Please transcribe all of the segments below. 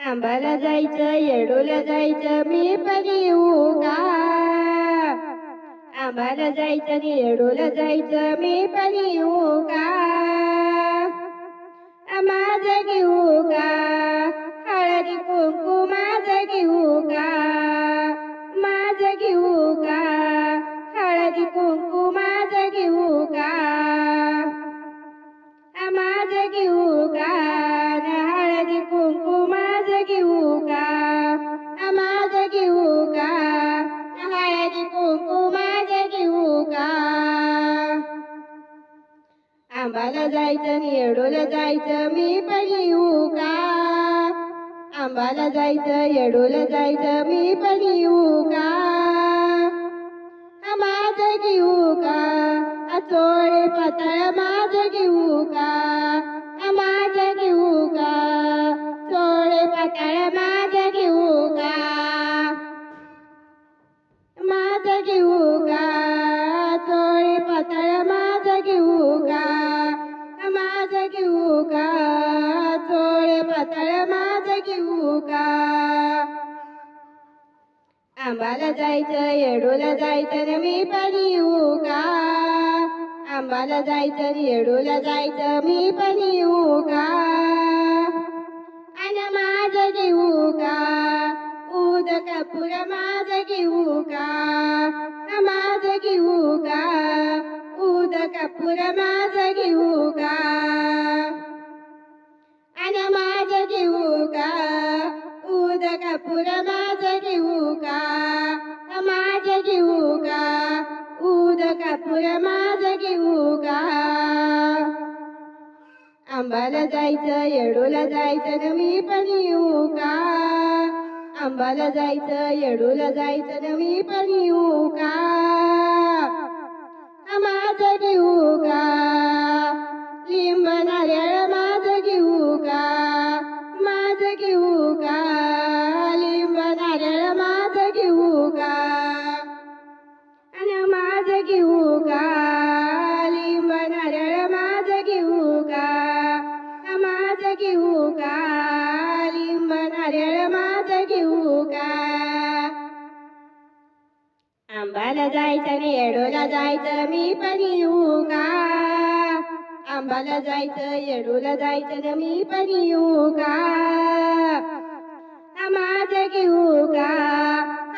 आंबाला जायचं येडूला जायचं मी पण येऊ का? आंबाला जायचं आणि येडूला जायचं मी पण येऊ का? माझं घेऊ का? हळदी कुंकू माझं घेऊ का? माझं घेऊ का? हळदी कुंकू माझं घेऊ का? माझं घेऊ का? हळदी कुंकू माझं घेऊ का? माझं घेऊ का? हळदी कुंकू माझं घेऊ का? आंबाला जायचं आणि येडूला जायचं मी पण येऊ का? आंबाला जायचं येडूला जायचं मी पण येऊ का? माझं घेऊ का? चोळे पातळ माझं घेऊ का? माझं घेऊ का? चोळे पातळ माझं घेऊ का? माझं घेऊ का? चोळे पातळ माझं घेऊ का? माझं घेऊ का? चोळे पातळ माझं घेऊ का? आंबाला जायचं येडूला जायचं मी पण येऊ का? आंबाला जायचं येडूला जायचं मी पण येऊ का? आणि माझं घेऊ का? ऊद कपूर माझं घेऊ का? माझं घेऊ का? ऊद कपूर माझं घेऊ का? आणि माझं घेऊ का? ऊद कपूर माझं घेऊ का? माझं घेऊ का? ऊद कपूर माझं घेऊ का? आंबाला जायचं येडूला जायचं मी पण येऊ का? आंबाला जायचं येडूला जायचं मी पण येऊ का? माझं घेऊ का? लिंब नारळ माझं घेऊ का? माझं घेऊ का? लिंब नारळ माझं घेऊ का? आणि माझं घेऊ का? लिंब नारळ माझं घेऊ का? माझं घेऊ का? लिंब नारळ माझं घेऊ का? आंबाला जायचं आणि येडूला जायचं मी पण येऊ का? आंबाला जायचं येडूला जायचं मी पण येऊ का? माझं घेऊ का?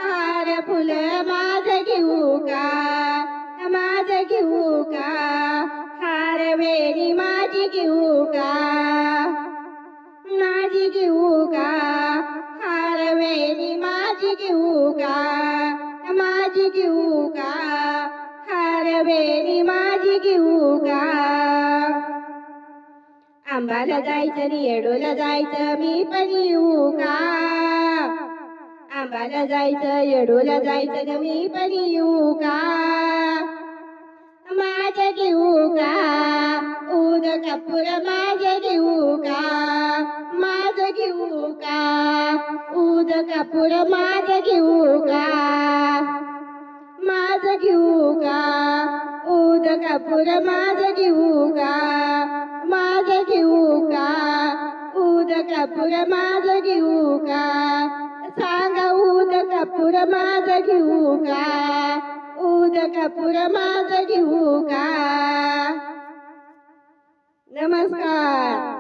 हार फुलं माझं घेऊ का? माझं घेऊ का? हार वेणी माझी घेऊ का? माझी घेऊ का? हार वेणी माझी घेऊ का? माझी घेऊ का? हार वेणी माझी घेऊ का? आंबाला जायचं आणि येडूला जायचं मी पण येऊ का? आंबाला जायचं येडूला जायचं मी पण येऊ का? माझं घेऊ का? ऊद कपूर माझं घेऊ का? माझं घेऊ का? ऊद कपूर माझं घेऊ का? माझं घेऊ का? ऊद कपूर माझं घेऊ का? माझं घेऊ का? ऊद कपूर माझं घेऊ का? सांगा ऊद कपूर माझं घेऊ का? ऊद कपूर माझं घेऊ का? नमस्कार.